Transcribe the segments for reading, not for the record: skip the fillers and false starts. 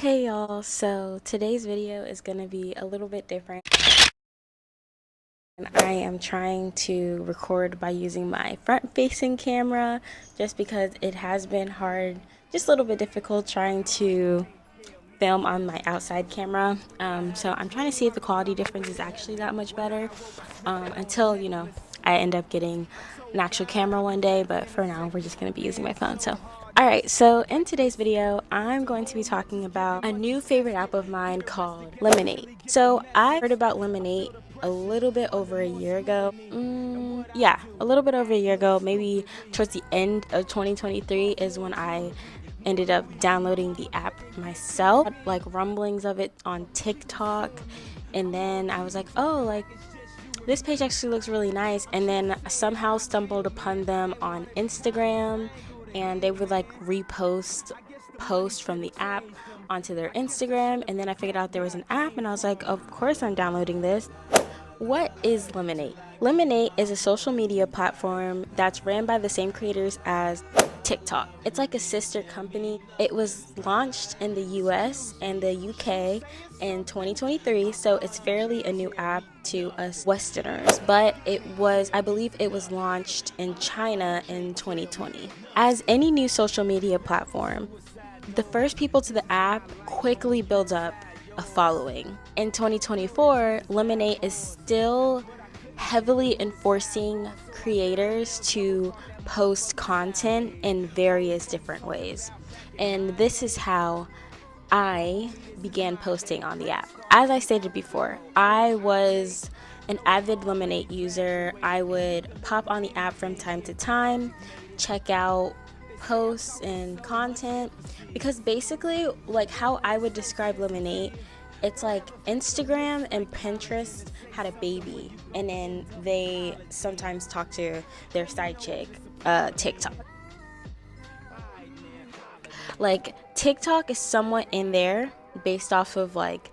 Hey y'all, so today's video is going to be a little bit different. I am trying to record by using my front-facing camera just because it has been hard, just a little bit difficult trying to film on my outside camera. So I'm trying to see if the quality difference is actually that much better until, I end up getting an actual camera one day, but for now we're just going to be using my phone. So alright, so in today's video, I'm going to be talking about a new favorite app of mine called Lemon8. So I heard about Lemon8 a little bit over a year ago. Yeah, a little bit over a year ago, maybe towards the end of 2023 is when I ended up downloading the app myself. Like rumblings of it on TikTok, and then I was like, oh, like this page actually looks really nice, and then somehow stumbled upon them on Instagram, and they would like repost posts from the app onto their Instagram, and then I figured out there was an app, and I was like, of course I'm downloading this. What is Lemon8? Lemon8 is a social media platform that's ran by the same creators as TikTok. It's like a sister company. It was launched in the US and the UK in 2023, so it's fairly a new app to us Westerners, but I believe it was launched in China in 2020. As any new social media platform, the first people to the app quickly builds up a following. In 2024, Lemon8 is still heavily enforcing creators to post content in various different ways. And this is how I began posting on the app. As I stated before, I was an avid Lemon8 user. I would pop on the app from time to time, check out posts and content, because basically, like, how I would describe Lemon8, it's like Instagram and Pinterest had a baby, and then they sometimes talk to their side chick, TikTok. Like, TikTok is somewhat in there based off of like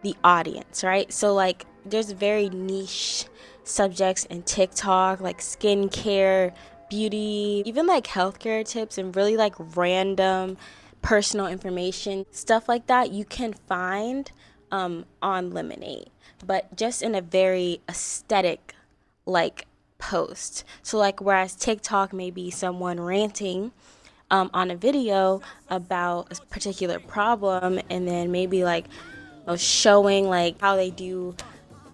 the audience, right? So like there's very niche subjects in TikTok, like skincare, beauty, even like healthcare tips, and really like random personal information, stuff like that you can find on Lemon8, but just in a very aesthetic like post. So like whereas TikTok may be someone ranting on a video about a particular problem, and then maybe like showing like how they do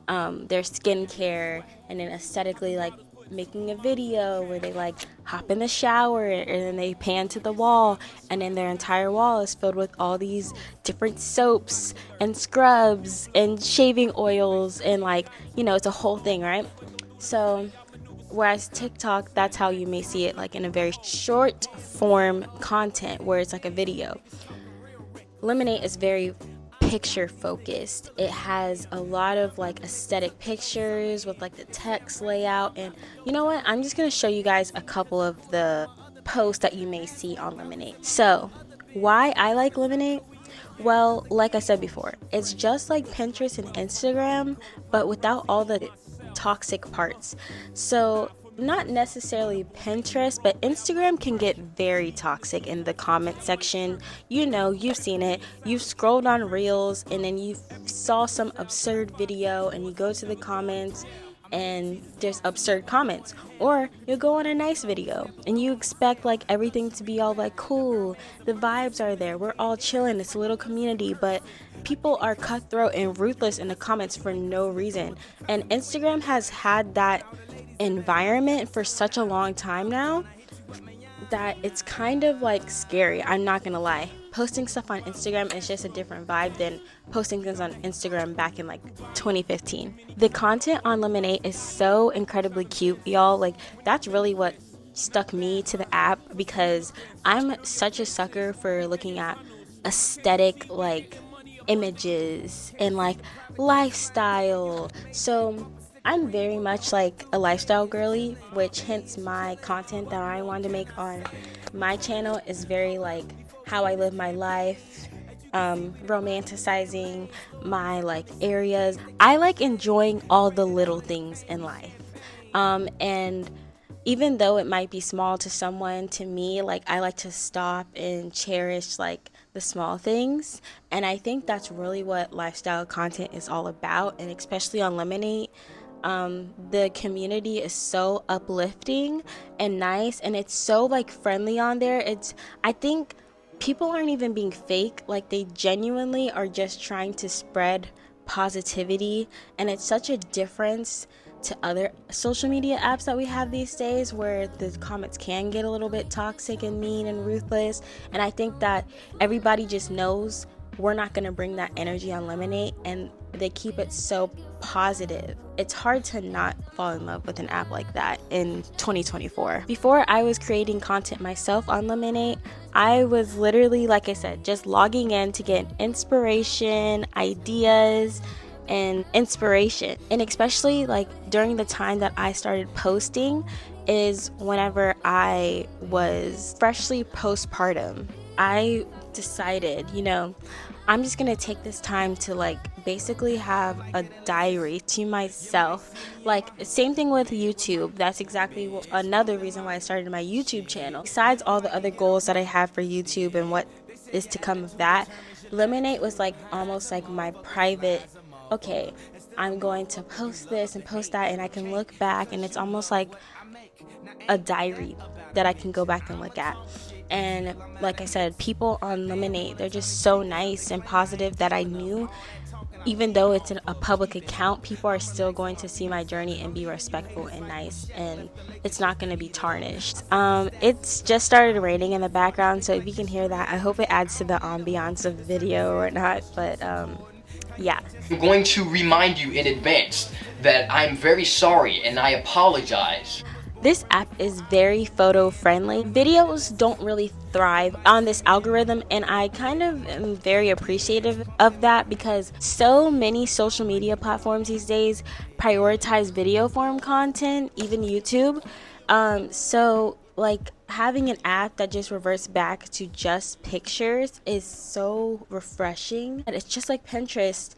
their skincare, and then aesthetically like making a video where they like hop in the shower and then they pan to the wall, and then their entire wall is filled with all these different soaps and scrubs and shaving oils, and like, it's a whole thing, right? So whereas TikTok, that's how you may see it, like in a very short form content where it's like a video. Lemon8 is very picture focused. It has a lot of like aesthetic pictures with like the text layout. And you know what? I'm just going to show you guys a couple of the posts that you may see on Lemon8. So, why I like Lemon8? Well, like I said before, it's just like Pinterest and Instagram, but without all the toxic parts. So not necessarily Pinterest, but Instagram can get very toxic in the comment section. You've seen it. You've scrolled on Reels, and then you saw some absurd video, and you go to the comments and there's absurd comments. Or you'll go on a nice video and you expect like everything to be all like cool, the vibes are there, we're all chilling, it's a little community, but people are cutthroat and ruthless in the comments for no reason. And Instagram has had that environment for such a long time now that it's kind of like scary. I'm not gonna lie. Posting stuff on Instagram is just a different vibe than posting things on Instagram back in like 2015. The content on Lemon8 is so incredibly cute, y'all. Like, that's really what stuck me to the app, because I'm such a sucker for looking at aesthetic like images and like lifestyle. So I'm very much like a lifestyle girly, which hence my content that I wanted to make on my channel is very like how I live my life, romanticizing my like areas. I like enjoying all the little things in life. And even though it might be small to someone, to me, like, I like to stop and cherish like the small things. And I think that's really what lifestyle content is all about. And especially on Lemon8, the community is so uplifting and nice, and it's so like friendly on there. I think people aren't even being fake, like they genuinely are just trying to spread positivity. And it's such a difference to other social media apps that we have these days, where the comments can get a little bit toxic and mean and ruthless. And I think that everybody just knows we're not going to bring that energy on Lemon8, and they keep it so positive. It's hard to not fall in love with an app like that in 2024. Before I was creating content myself on Lemon8, I was literally, like I said, just logging in to get inspiration, ideas, and inspiration. And especially like during the time that I started posting is whenever I was freshly postpartum. I decided, I'm just gonna take this time to like basically have a diary to myself. Like, same thing with YouTube. That's exactly another reason why I started my YouTube channel. Besides all the other goals that I have for YouTube and what is to come of that, Lemon8 was like almost like my private, okay, I'm going to post this and post that, and I can look back, and it's almost like a diary that I can go back and look at. And like I said, people on Lemon8, they're just so nice and positive that I knew even though it's a public account, people are still going to see my journey and be respectful and nice, and it's not going to be tarnished. It's just started raining in the background, so if you can hear that, I hope it adds to the ambiance of the video or not, but yeah. I'm going to remind you in advance that I'm very sorry and I apologize. This app is very photo friendly. Videos don't really thrive on this algorithm, and I kind of am very appreciative of that, because so many social media platforms these days prioritize video form content, even YouTube. So like having an app that just reverts back to just pictures is so refreshing. And it's just like Pinterest,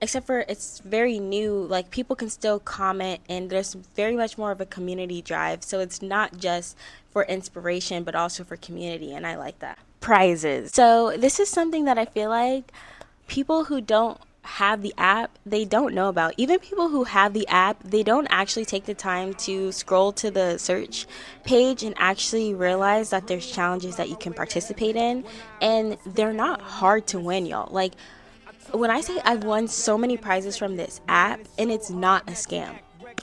except for it's very new. Like, people can still comment, and there's very much more of a community drive, so it's not just for inspiration but also for community, and I like that. Prizes. So this is something that I feel like people who don't have the app, they don't know about. Even people who have the app, they don't actually take the time to scroll to the search page and actually realize that there's challenges that you can participate in, and they're not hard to win, y'all. Like, when I say I've won so many prizes from this app, and it's not a scam.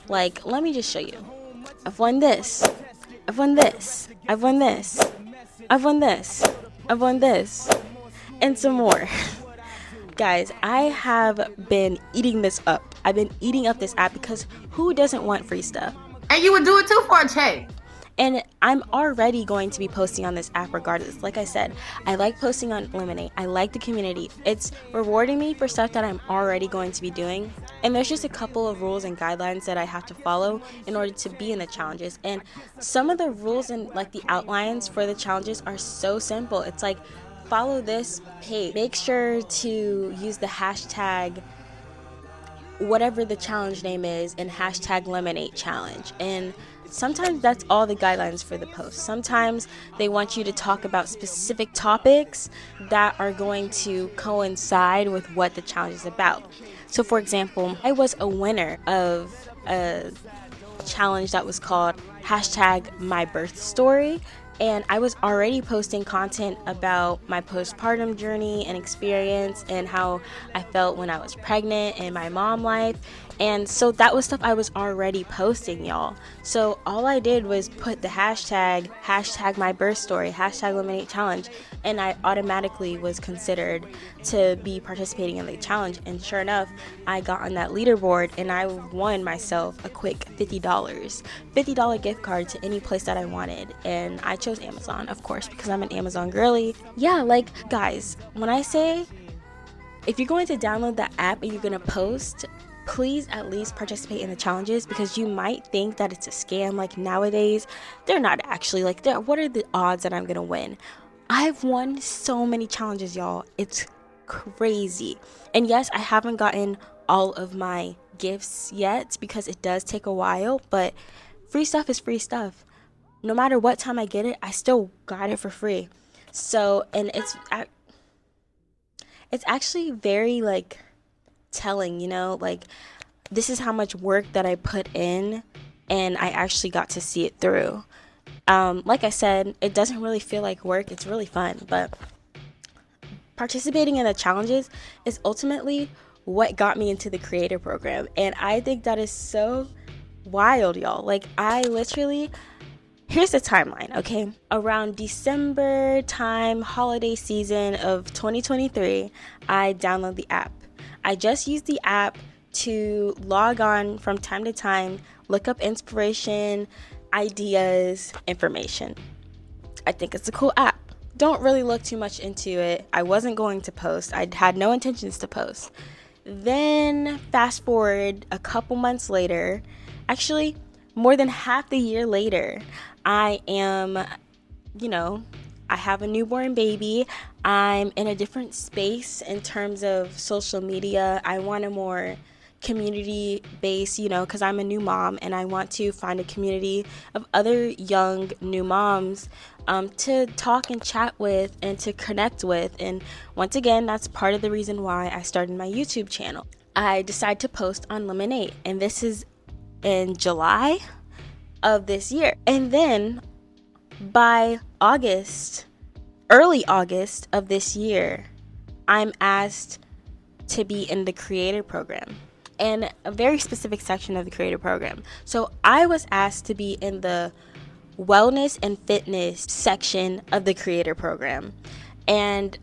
Like, let me just show you. I've won this. I've won this. I've won this. I've won this. I've won this. And some more. Guys, I have been eating this up. I've been eating up this app, because who doesn't want free stuff? And you would do it too for a check. And I'm already going to be posting on this app regardless. Like I said, I like posting on Lemon8. I like the community. It's rewarding me for stuff that I'm already going to be doing. And there's just a couple of rules and guidelines that I have to follow in order to be in the challenges. And some of the rules and like the outlines for the challenges are so simple. It's like, follow this page. Make sure to use the hashtag whatever the challenge name is, and hashtag Lemon8 challenge. And sometimes that's all the guidelines for the post. Sometimes they want you to talk about specific topics that are going to coincide with what the challenge is about. So for example, I was a winner of a challenge that was called hashtag my birth story, and I was already posting content about my postpartum journey and experience, and how I felt when I was pregnant and my mom life. And so that was stuff I was already posting, y'all. So all I did was put the hashtag my birth story, hashtag Lemon8 challenge, and I automatically was considered to be participating in the challenge. And sure enough, I got on that leaderboard, and I won myself a quick $50 gift card to any place that I wanted. And I chose Amazon, of course, because I'm an Amazon girly. Yeah, like, guys, when I say if you're going to download that app and you're going to post, please at least participate in the challenges, because you might think that it's a scam. Like, nowadays, they're not actually. Like, what are the odds that I'm gonna win? I've won so many challenges, y'all. It's crazy. And yes, I haven't gotten all of my gifts yet, because it does take a while, but free stuff is free stuff. No matter what time I get it, I still got it for free. So, and it's actually very like telling, like this is how much work that I put in, and I actually got to see it through. Like I said, it doesn't really feel like work, it's really fun, but participating in the challenges is ultimately what got me into the creator program. And I think that is so wild, y'all. Like, I literally, here's the timeline, okay? Around December time, holiday season of 2023, I download the app. I just use the app to log on from time to time, look up inspiration, ideas, information. I think it's a cool app. Don't really look too much into it. I wasn't going to post. I had no intentions to post. Then fast forward a couple months later, actually more than half the year later, I am, you know, I have a newborn baby. I'm in a different space in terms of social media. I want a more community base, because I'm a new mom and I want to find a community of other young new moms to talk and chat with and to connect with. And once again, that's part of the reason why I started my YouTube channel. I decided to post on Lemon8, and this is in July of this year. And then by August, early August of this year, I'm asked to be in the creator program, and a very specific section of the creator program. So I was asked to be in the wellness and fitness section of the creator program. And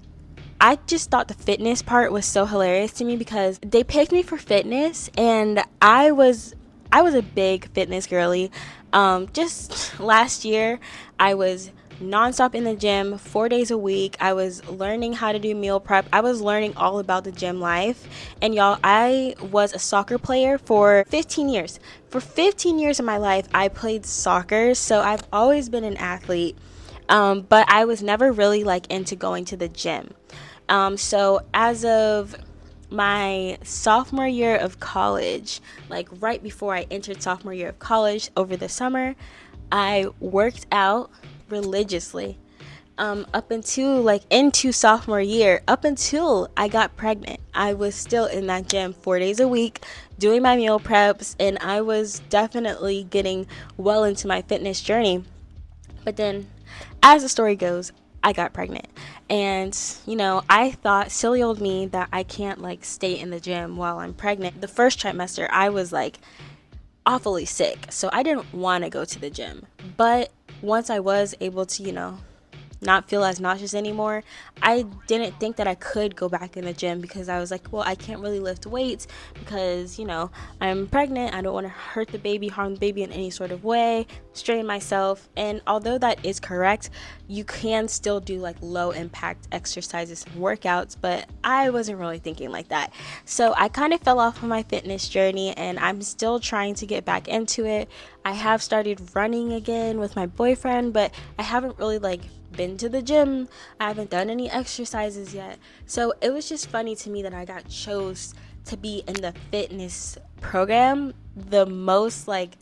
I just thought the fitness part was so hilarious to me because they picked me for fitness, and I was a big fitness girly. Just last year, I was nonstop in the gym 4 days a week. I was learning how to do meal prep. I was learning all about the gym life. And y'all, I was a soccer player for 15 years. For 15 years of my life, I played soccer. So I've always been an athlete. But I was never really like into going to the gym. So as of my sophomore year of college, like right before I entered sophomore year of college over the summer, I worked out religiously up until like into sophomore year, up until I got pregnant. I was still in that gym 4 days a week doing my meal preps, and I was definitely getting well into my fitness journey. But then, as the story goes, I got pregnant. And, I thought, silly old me, that I can't like stay in the gym while I'm pregnant. The first trimester, I was like awfully sick. So I didn't want to go to the gym. But once I was able to, not feel as nauseous anymore, I didn't think that I could go back in the gym because I was like, well, I can't really lift weights because, I'm pregnant. I don't want to hurt the baby, harm the baby in any sort of way, strain myself. And although that is correct, you can still do like low impact exercises and workouts, but I wasn't really thinking like that. So I kind of fell off of my fitness journey, and I'm still trying to get back into it. I have started running again with my boyfriend, but I haven't really like been to the gym. I haven't done any exercises yet. So it was just funny to me that I got chose to be in the fitness program the most. Like,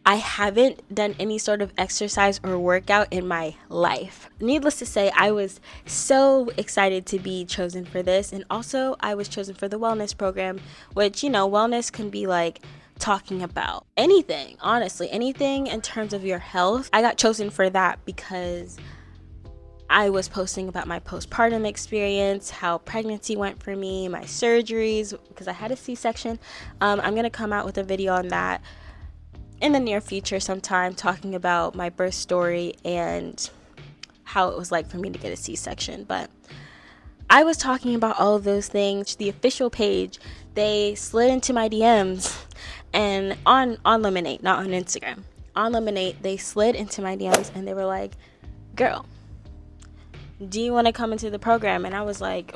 I haven't done any sort of exercise or workout in my life. Needless to say, I was so excited to be chosen for this. And also, I was chosen for the wellness program, which, wellness can be like talking about anything, honestly, anything in terms of your health. I got chosen for that because I was posting about my postpartum experience, how pregnancy went for me, my surgeries, because I had a C-section. I'm going to come out with a video on that in the near future sometime, talking about my birth story and how it was like for me to get a C-section. But I was talking about all of those things. The official page, they slid into my DMs, and on Lemon8, not on Instagram. On Lemon8, they slid into my DMs and they were like, girl, do you want to come into the program? And I was like,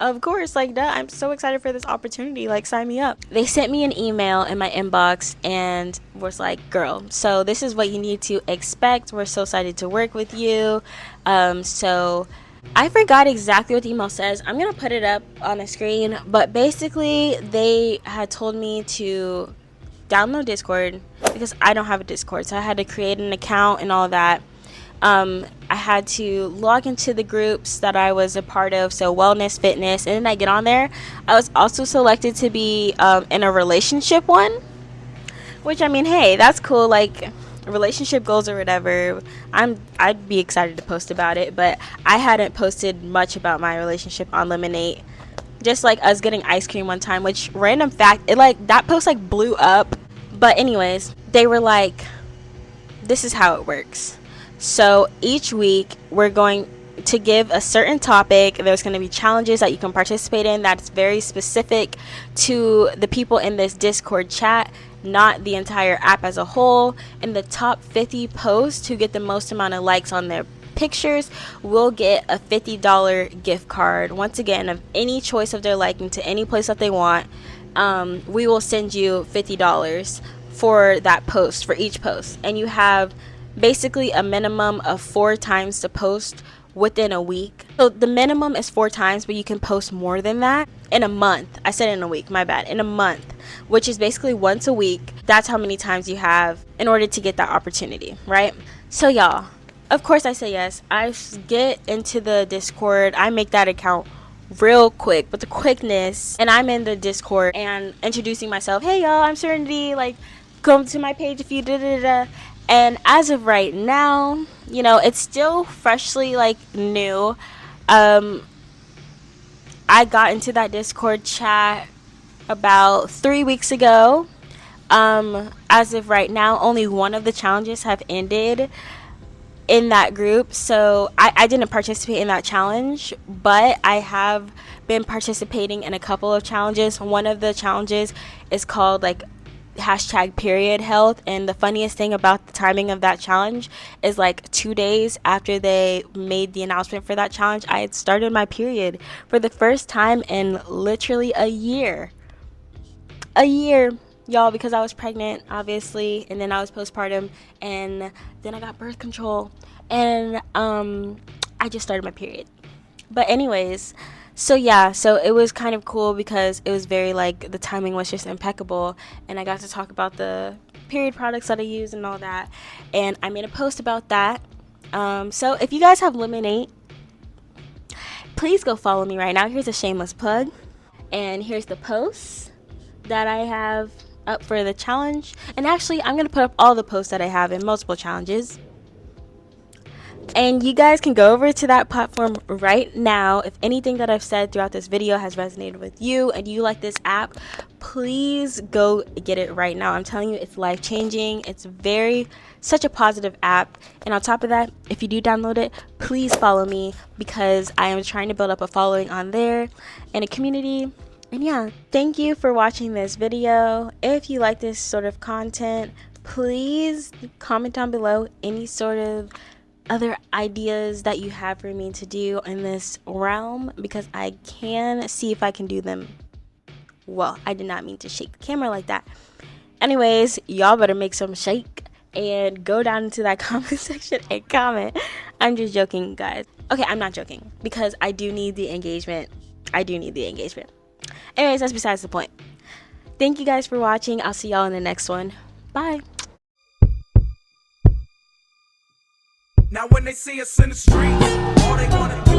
of course, like that. I'm so excited for this opportunity. Like, sign me up. They sent me an email in my inbox and was like, girl, so this is what you need to expect. We're so excited to work with you. So I forgot exactly what the email says. I'm going to put it up on the screen. But basically, they had told me to download Discord because I don't have a Discord. So I had to create an account and all that. I had to log into the groups that I was a part of, so wellness, fitness, and then I get on there. I was also selected to be in a relationship one, which, I mean, hey, that's cool. Like, relationship goals or whatever. I'd be excited to post about it, but I hadn't posted much about my relationship on Lemon8. Just like us getting ice cream one time, which, random fact, it like that post like blew up. But anyways, they were like, this is how it works. So each week we're going to give a certain topic. There's going to be challenges that you can participate in that's very specific to the people in this Discord chat, not the entire app as a whole. And the top 50 posts who get the most amount of likes on their pictures will get a $50 gift card, once again, of any choice of their liking to any place that they want. We will send you $50 for that post, for each post, and you have basically a minimum of 4 times to post within a week. So the minimum is 4 times, but you can post more than that in a month. I said in a week, my bad. In a month, which is basically once a week. That's how many times you have in order to get that opportunity, right? So y'all, of course I say yes. I get into the Discord. I make that account real quick, but the quickness, and I'm in the Discord and introducing myself. Hey y'all, I'm Serenity. Like, come to my page if you da. And as of right now, you know, it's still freshly like new. I got into that Discord chat about 3 weeks ago. As of right now, only one of the challenges have ended in that group, so I didn't participate in that challenge, but I have been participating in a couple of challenges. One of the challenges is called like #period health, and the funniest thing about the timing of that challenge is like 2 days after they made the announcement for that challenge, I had started my period for the first time in literally a year, y'all, because I was pregnant, obviously, and then I was postpartum, and then I got birth control, and I just started my period. But anyways, so yeah, so it was kind of cool because it was very like the timing was just impeccable, and I got to talk about the period products that I use and all that, and I made a post about that. So if you guys have Lemon8, please go follow me right now. Here's a shameless plug, and here's the post that I have up for the challenge. And actually, I'm going to put up all the posts that I have in multiple challenges. And you guys can go over to that platform right now. If anything that I've said throughout this video has resonated with you and you like this app, please go get it right now. I'm telling you, it's life-changing. It's such a positive app. And on top of that, if you do download it, please follow me, because I am trying to build up a following on there and a community. And yeah, thank you for watching this video. If you like this sort of content, please comment down below any sort of other ideas that you have for me to do in this realm, because I can see if I can do them well. I did not mean to shake the camera like that. Anyways, y'all better make some shake and go down into that comment section and comment. I'm just joking, guys. Okay, I'm not joking, because I do need the engagement. Anyways, that's besides the point. Thank you guys for watching. I'll see y'all in the next one. Bye. Now when they see us in the streets, all they wanna do